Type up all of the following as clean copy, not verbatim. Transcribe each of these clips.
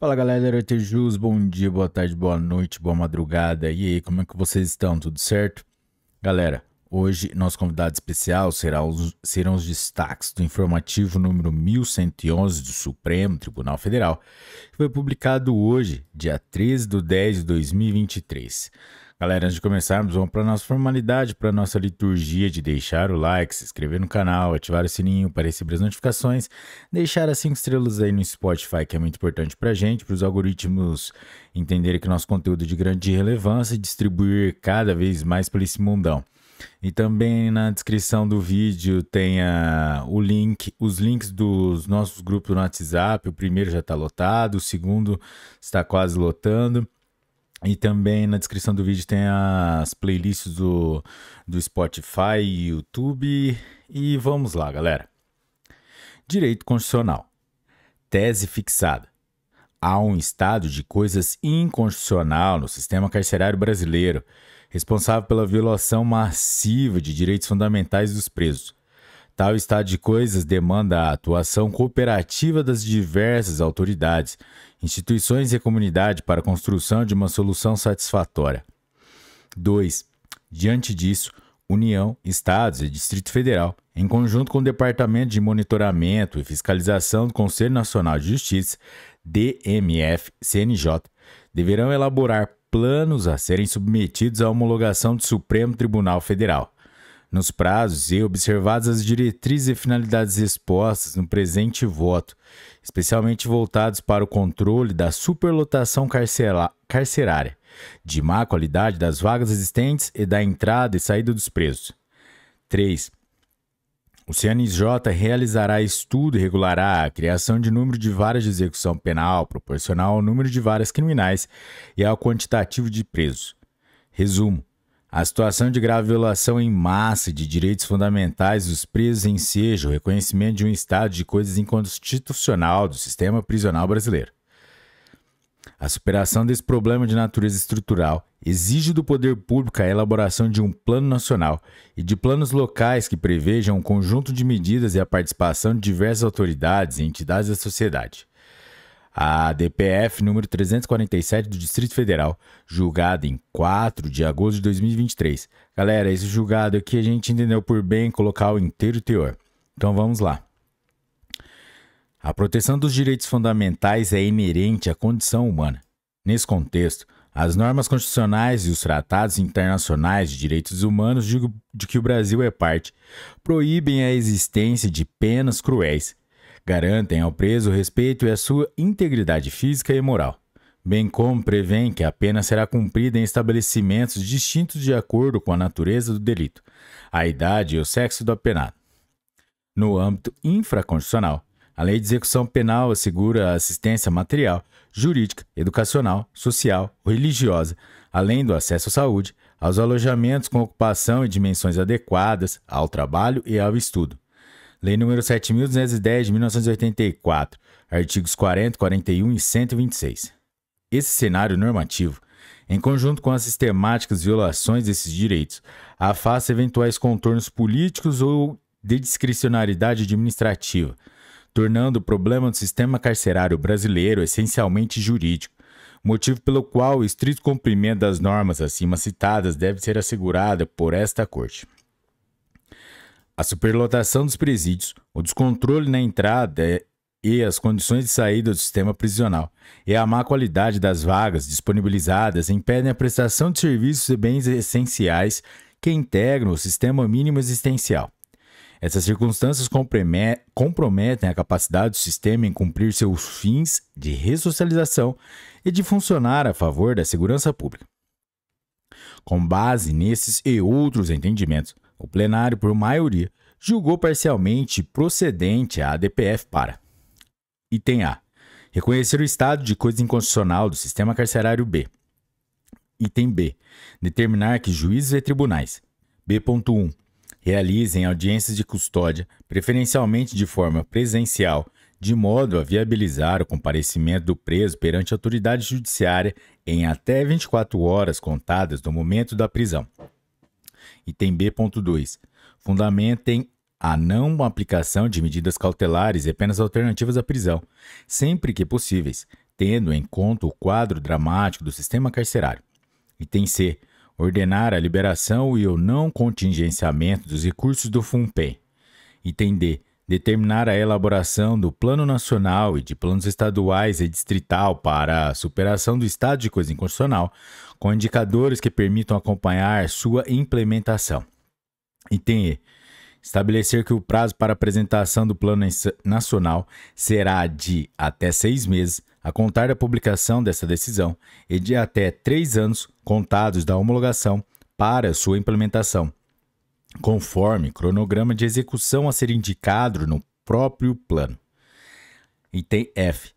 Fala galera, Tejus, bom dia, boa tarde, boa noite, boa madrugada. E aí, como é que vocês estão? Tudo certo? Galera, hoje nosso convidado especial serão os destaques do informativo número 1111 do Supremo Tribunal Federal, que foi publicado hoje, dia 13 de 10 de 2023. Galera, antes de começarmos, vamos para a nossa formalidade, para a nossa liturgia de deixar o like, se inscrever no canal, ativar o sininho para receber as notificações, deixar as 5 estrelas aí no Spotify, que é muito importante para a gente, para os algoritmos entenderem que nosso conteúdo é de grande relevância e distribuir cada vez mais por esse mundão. E também na descrição do vídeo tem os links dos nossos grupos no WhatsApp. O primeiro já está lotado, o segundo está quase lotando. E também na descrição do vídeo tem as playlists do Spotify e YouTube. E vamos lá, galera. Direito Constitucional. Tese fixada. Há um estado de coisas inconstitucional no sistema carcerário brasileiro, responsável pela violação massiva de direitos fundamentais dos presos. Tal estado de coisas demanda a atuação cooperativa das diversas autoridades, instituições e a comunidade para a construção de uma solução satisfatória. 2. Diante disso, União, Estados e Distrito Federal, em conjunto com o Departamento de Monitoramento e Fiscalização do Conselho Nacional de Justiça, DMF-CNJ, deverão elaborar planos a serem submetidos à homologação do Supremo Tribunal Federal, nos prazos e observadas as diretrizes e finalidades expostas no presente voto, especialmente voltados para o controle da superlotação carcerária, de má qualidade das vagas existentes e da entrada e saída dos presos. 3. O CNJ realizará estudo e regulará a criação de número de varas de execução penal proporcional ao número de varas criminais e ao quantitativo de presos. Resumo. A situação de grave violação em massa de direitos fundamentais dos presos enseja o reconhecimento de um estado de coisas inconstitucional do sistema prisional brasileiro. A superação desse problema de natureza estrutural exige do poder público a elaboração de um plano nacional e de planos locais que prevejam um conjunto de medidas e a participação de diversas autoridades e entidades da sociedade. A DPF número 347 do Distrito Federal, julgada em 4 de agosto de 2023. Galera, esse julgado aqui a gente entendeu por bem colocar o inteiro teor. Então vamos lá. A proteção dos direitos fundamentais é inerente à condição humana. Nesse contexto, as normas constitucionais e os tratados internacionais de direitos humanos de que o Brasil é parte proíbem a existência de penas cruéis, garantem ao preso o respeito e a sua integridade física e moral, bem como prevêem que a pena será cumprida em estabelecimentos distintos de acordo com a natureza do delito, a idade e o sexo do apenado. No âmbito infraconstitucional, a Lei de Execução Penal assegura a assistência material, jurídica, educacional, social ou religiosa, além do acesso à saúde, aos alojamentos com ocupação e dimensões adequadas, ao trabalho e ao estudo. Lei nº 7.210 de 1984, artigos 40, 41 e 126. Esse cenário normativo, em conjunto com as sistemáticas violações desses direitos, afasta eventuais contornos políticos ou de discricionariedade administrativa, tornando o problema do sistema carcerário brasileiro essencialmente jurídico, motivo pelo qual o estrito cumprimento das normas acima citadas deve ser assegurada por esta Corte. A superlotação dos presídios, o descontrole na entrada e as condições de saída do sistema prisional e a má qualidade das vagas disponibilizadas impedem a prestação de serviços e bens essenciais que integram o sistema mínimo existencial. Essas circunstâncias comprometem a capacidade do sistema em cumprir seus fins de ressocialização e de funcionar a favor da segurança pública. Com base nesses e outros entendimentos, o plenário, por maioria, julgou parcialmente procedente a ADPF para: Item A. Reconhecer o estado de coisa inconstitucional do sistema carcerário B. Item B. Determinar que juízes e tribunais B.1. realizem audiências de custódia, preferencialmente de forma presencial, de modo a viabilizar o comparecimento do preso perante a autoridade judiciária em até 24 horas contadas do momento da prisão. Item B.2. Fundamentem a não aplicação de medidas cautelares e penas alternativas à prisão, sempre que possíveis, tendo em conta o quadro dramático do sistema carcerário. Item C. Ordenar a liberação e o não contingenciamento dos recursos do FUNPEN. Item D. Determinar a elaboração do Plano Nacional e de planos estaduais e distrital para a superação do estado de coisa inconstitucional, com indicadores que permitam acompanhar sua implementação. Item E. Estabelecer que o prazo para apresentação do Plano Nacional será de até 6 meses, a contar da publicação dessa decisão, e de até 3 anos contados da homologação para sua implementação, conforme cronograma de execução a ser indicado no próprio plano. Item F.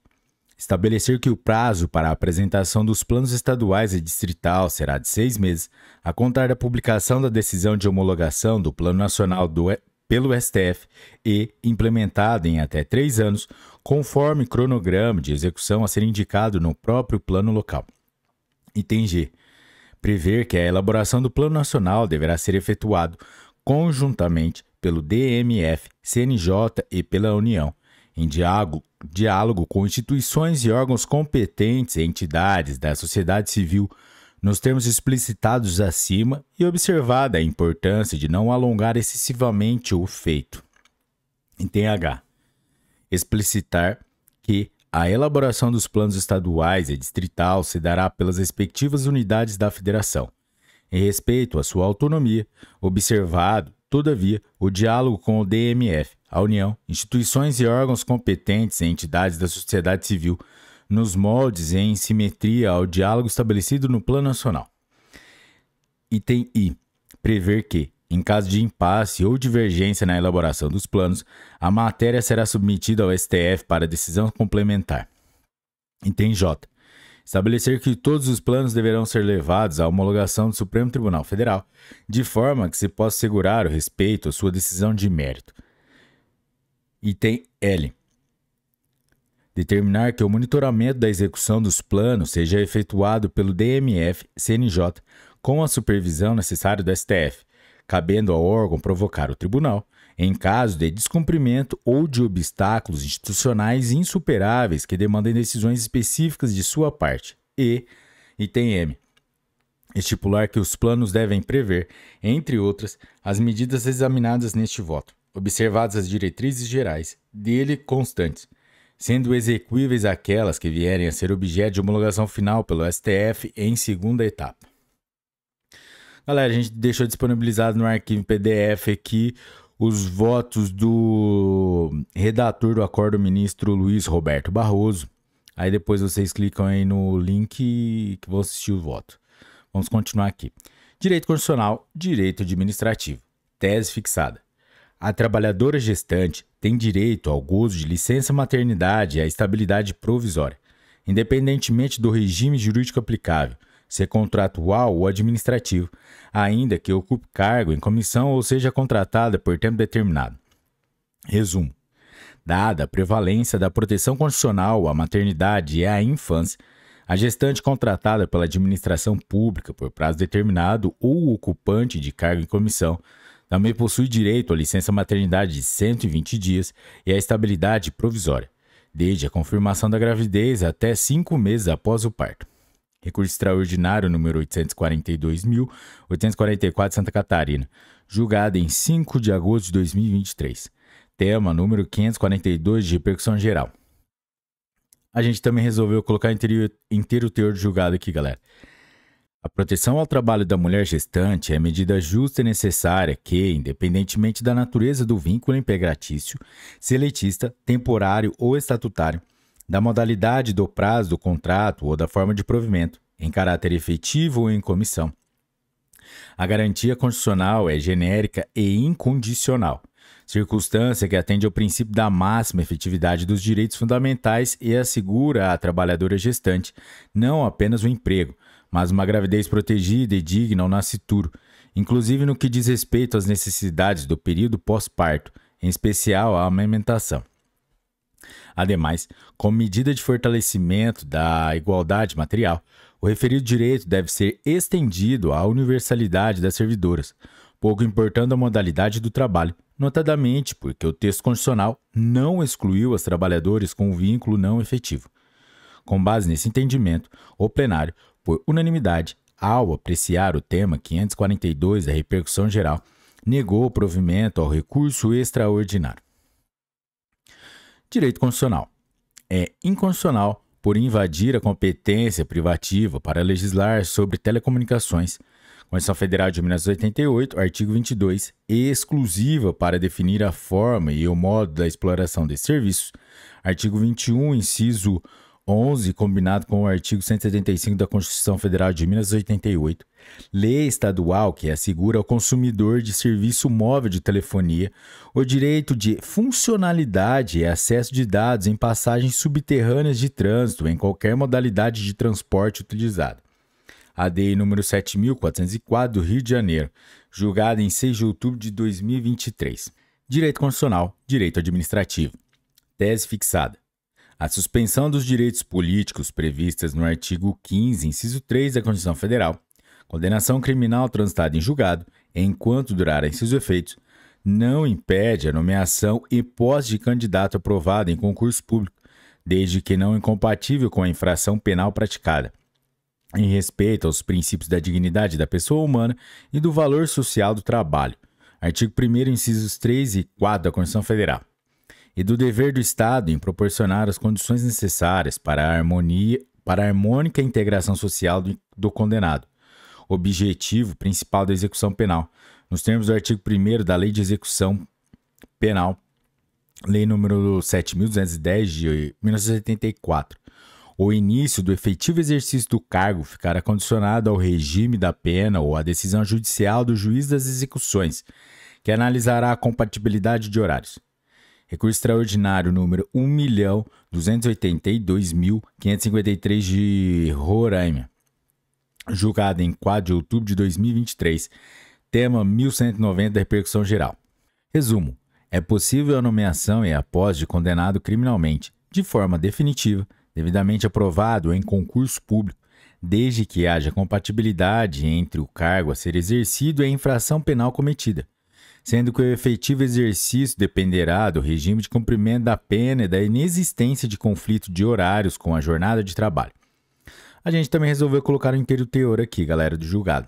Estabelecer que o prazo para a apresentação dos planos estaduais e distrital será de 6 meses, a contar da publicação da decisão de homologação do Plano Nacional pelo STF e implementado em até 3 anos, conforme cronograma de execução a ser indicado no próprio plano local. Item G. Prever que a elaboração do Plano Nacional deverá ser efetuado conjuntamente pelo DMF, CNJ e pela União, em diálogo com instituições e órgãos competentes e entidades da sociedade civil, nos termos explicitados acima e observada a importância de não alongar excessivamente o feito. Item H. Explicitar que a elaboração dos planos estaduais e distrital se dará pelas respectivas unidades da federação, em respeito à sua autonomia, observado, todavia, o diálogo com o DMF, a União, instituições e órgãos competentes e entidades da sociedade civil, nos moldes e em simetria ao diálogo estabelecido no Plano Nacional. Item I. Prever que, em caso de impasse ou divergência na elaboração dos planos, a matéria será submetida ao STF para decisão complementar. Item J. Estabelecer que todos os planos deverão ser levados à homologação do Supremo Tribunal Federal, de forma que se possa assegurar o respeito à sua decisão de mérito. Item L. Determinar que o monitoramento da execução dos planos seja efetuado pelo DMF, CNJ, com a supervisão necessária do STF, cabendo ao órgão provocar o tribunal, em caso de descumprimento ou de obstáculos institucionais insuperáveis que demandem decisões específicas de sua parte. E, item M. Estipular que os planos devem prever, entre outras, as medidas examinadas neste voto, observadas as diretrizes gerais dele constantes, sendo execuíveis aquelas que vierem a ser objeto de homologação final pelo STF em segunda etapa. Galera, a gente deixou disponibilizado no arquivo PDF aqui os votos do redator do acordo, ministro Luiz Roberto Barroso. Aí depois vocês clicam aí no link que vão assistir o voto. Vamos continuar aqui. Direito constitucional, direito administrativo. Tese fixada. A trabalhadora gestante tem direito ao gozo de licença maternidade e à estabilidade provisória, independentemente do regime jurídico aplicável, ser contratual ou administrativo, ainda que ocupe cargo em comissão ou seja contratada por tempo determinado. Resumo. Dada a prevalência da proteção constitucional à maternidade e à infância, a gestante contratada pela administração pública por prazo determinado ou ocupante de cargo em comissão também possui direito à licença maternidade de 120 dias e à estabilidade provisória, desde a confirmação da gravidez até 5 meses após o parto. Recurso extraordinário número 842.844, Santa Catarina, julgado em 5 de agosto de 2023. Tema número 542 de repercussão geral. A gente também resolveu colocar inteiro o teor de julgado aqui, galera. A proteção ao trabalho da mulher gestante é medida justa e necessária que, independentemente da natureza do vínculo empregatício, seletista, temporário ou estatutário, da modalidade do prazo do contrato ou da forma de provimento, em caráter efetivo ou em comissão. A garantia constitucional é genérica e incondicional, circunstância que atende ao princípio da máxima efetividade dos direitos fundamentais e assegura à trabalhadora gestante não apenas o emprego, mas uma gravidez protegida e digna ao nascituro, inclusive no que diz respeito às necessidades do período pós-parto, em especial a amamentação. Ademais, como medida de fortalecimento da igualdade material, o referido direito deve ser estendido à universalidade das servidoras, pouco importando a modalidade do trabalho, notadamente porque o texto constitucional não excluiu as trabalhadoras com vínculo não efetivo. Com base nesse entendimento, o plenário, por unanimidade, ao apreciar o tema 542 da repercussão geral, negou o provimento ao recurso extraordinário. Direito constitucional. É inconstitucional por invadir a competência privativa para legislar sobre telecomunicações. Constituição Federal de 1988, artigo 22, exclusiva para definir a forma e o modo da exploração desses serviços. Artigo 21, inciso 11, combinado com o artigo 175 da Constituição Federal de 1988, lei estadual que assegura ao consumidor de serviço móvel de telefonia o direito de funcionalidade e acesso de dados em passagens subterrâneas de trânsito em qualquer modalidade de transporte utilizada. ADI número 7.404 do Rio de Janeiro, julgada em 6 de outubro de 2023. Direito constitucional, direito administrativo. Tese fixada. A suspensão dos direitos políticos previstas no artigo 15, inciso 3 da Constituição Federal, condenação criminal transitada em julgado, enquanto durarem seus efeitos, não impede a nomeação e posse de candidato aprovado em concurso público, desde que não incompatível com a infração penal praticada, em respeito aos princípios da dignidade da pessoa humana e do valor social do trabalho. Artigo 1º, incisos 3 e 4 da Constituição Federal. E do dever do Estado em proporcionar as condições necessárias para a harmônica integração social do condenado, objetivo principal da execução penal, nos termos do artigo 1º da Lei de Execução Penal, Lei nº 7.210 de 1974. O início do efetivo exercício do cargo ficará condicionado ao regime da pena ou à decisão judicial do juiz das execuções, que analisará a compatibilidade de horários. Recurso extraordinário número 1.282.553 de Roraima, julgado em 4 de outubro de 2023, tema 1190 da repercussão geral. Resumo: é possível a nomeação e a posse de condenado criminalmente, de forma definitiva, devidamente aprovado em concurso público, desde que haja compatibilidade entre o cargo a ser exercido e a infração penal cometida, sendo que o efetivo exercício dependerá do regime de cumprimento da pena e da inexistência de conflito de horários com a jornada de trabalho. A gente também resolveu colocar um inteiro teor aqui, galera, do julgado.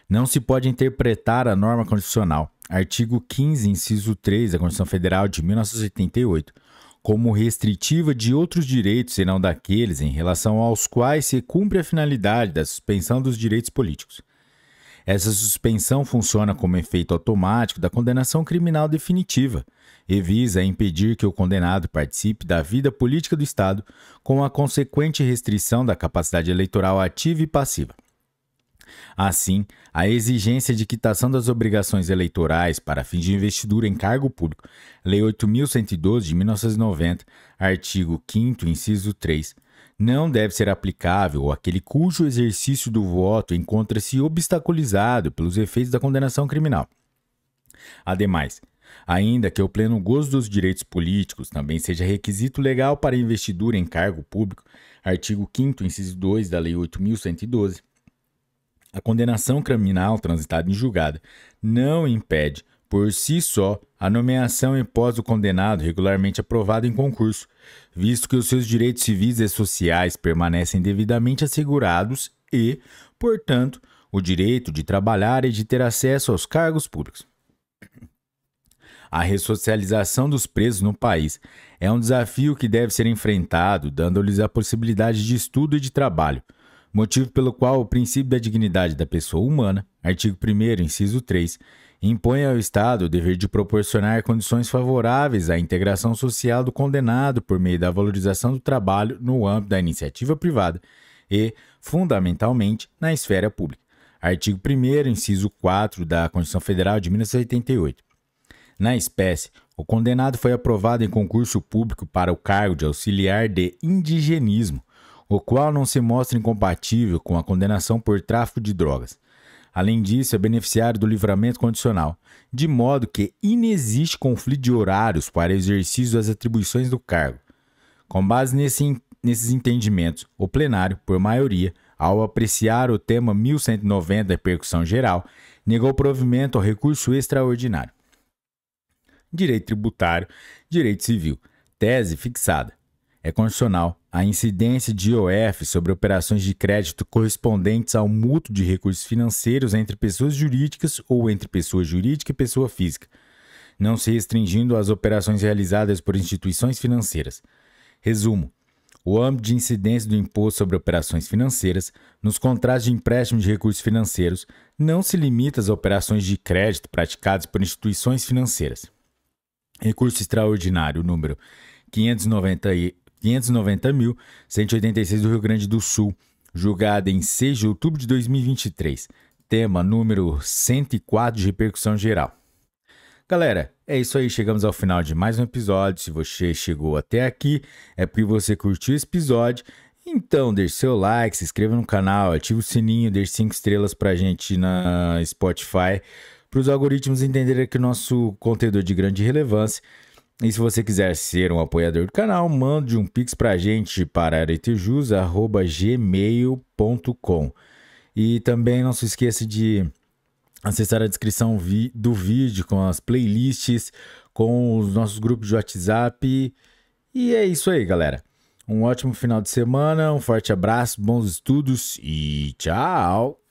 Não se pode interpretar a norma constitucional, artigo 15, inciso 3 da Constituição Federal de 1988, como restritiva de outros direitos senão daqueles em relação aos quais se cumpre a finalidade da suspensão dos direitos políticos. Essa suspensão funciona como efeito automático da condenação criminal definitiva e visa impedir que o condenado participe da vida política do Estado com a consequente restrição da capacidade eleitoral ativa e passiva. Assim, a exigência de quitação das obrigações eleitorais para fins de investidura em cargo público, Lei 8.112 de 1990, artigo 5º, inciso 3, não deve ser aplicável àquele cujo exercício do voto encontra-se obstaculizado pelos efeitos da condenação criminal. Ademais, ainda que o pleno gozo dos direitos políticos também seja requisito legal para investidura em cargo público, artigo 5º, inciso 2 da Lei 8.112, a condenação criminal transitada em julgado não impede, por si só, a nomeação e posse do condenado regularmente aprovado em concurso, visto que os seus direitos civis e sociais permanecem devidamente assegurados e, portanto, o direito de trabalhar e de ter acesso aos cargos públicos. A ressocialização dos presos no país é um desafio que deve ser enfrentado, dando-lhes a possibilidade de estudo e de trabalho, motivo pelo qual o princípio da dignidade da pessoa humana, artigo 1º, inciso 3, impõe ao Estado o dever de proporcionar condições favoráveis à integração social do condenado por meio da valorização do trabalho no âmbito da iniciativa privada e, fundamentalmente, na esfera pública. Artigo 1º, inciso 4 da Constituição Federal de 1988. Na espécie, o condenado foi aprovado em concurso público para o cargo de auxiliar de indigenismo, o qual não se mostra incompatível com a condenação por tráfico de drogas. Além disso, é beneficiário do livramento condicional, de modo que inexiste conflito de horários para exercício das atribuições do cargo. Com base nesses entendimentos, o plenário, por maioria, ao apreciar o tema 1190 da repercussão geral, negou provimento ao recurso extraordinário. Direito tributário, direito civil. Tese fixada. É constitucional a incidência de IOF sobre operações de crédito correspondentes ao mútuo de recursos financeiros entre pessoas jurídicas ou entre pessoa jurídica e pessoa física, não se restringindo às operações realizadas por instituições financeiras. Resumo: o âmbito de incidência do imposto sobre operações financeiras nos contratos de empréstimo de recursos financeiros não se limita às operações de crédito praticadas por instituições financeiras. Recurso extraordinário número 590.186 do Rio Grande do Sul, julgado em 6 de outubro de 2023. Tema número 104 de repercussão geral. Galera, é isso aí, chegamos ao final de mais um episódio. Se você chegou até aqui, é porque você curtiu esse episódio. Então, deixe seu like, se inscreva no canal, ative o sininho, deixe 5 estrelas pra gente na Spotify, para os algoritmos entenderem que o nosso conteúdo é de grande relevância. E se você quiser ser um apoiador do canal, mande um pix pra gente para aretejus@gmail.com. E também não se esqueça de acessar a descrição do vídeo com as playlists, com os nossos grupos de WhatsApp. E é isso aí, galera. Um ótimo final de semana, um forte abraço, bons estudos e tchau!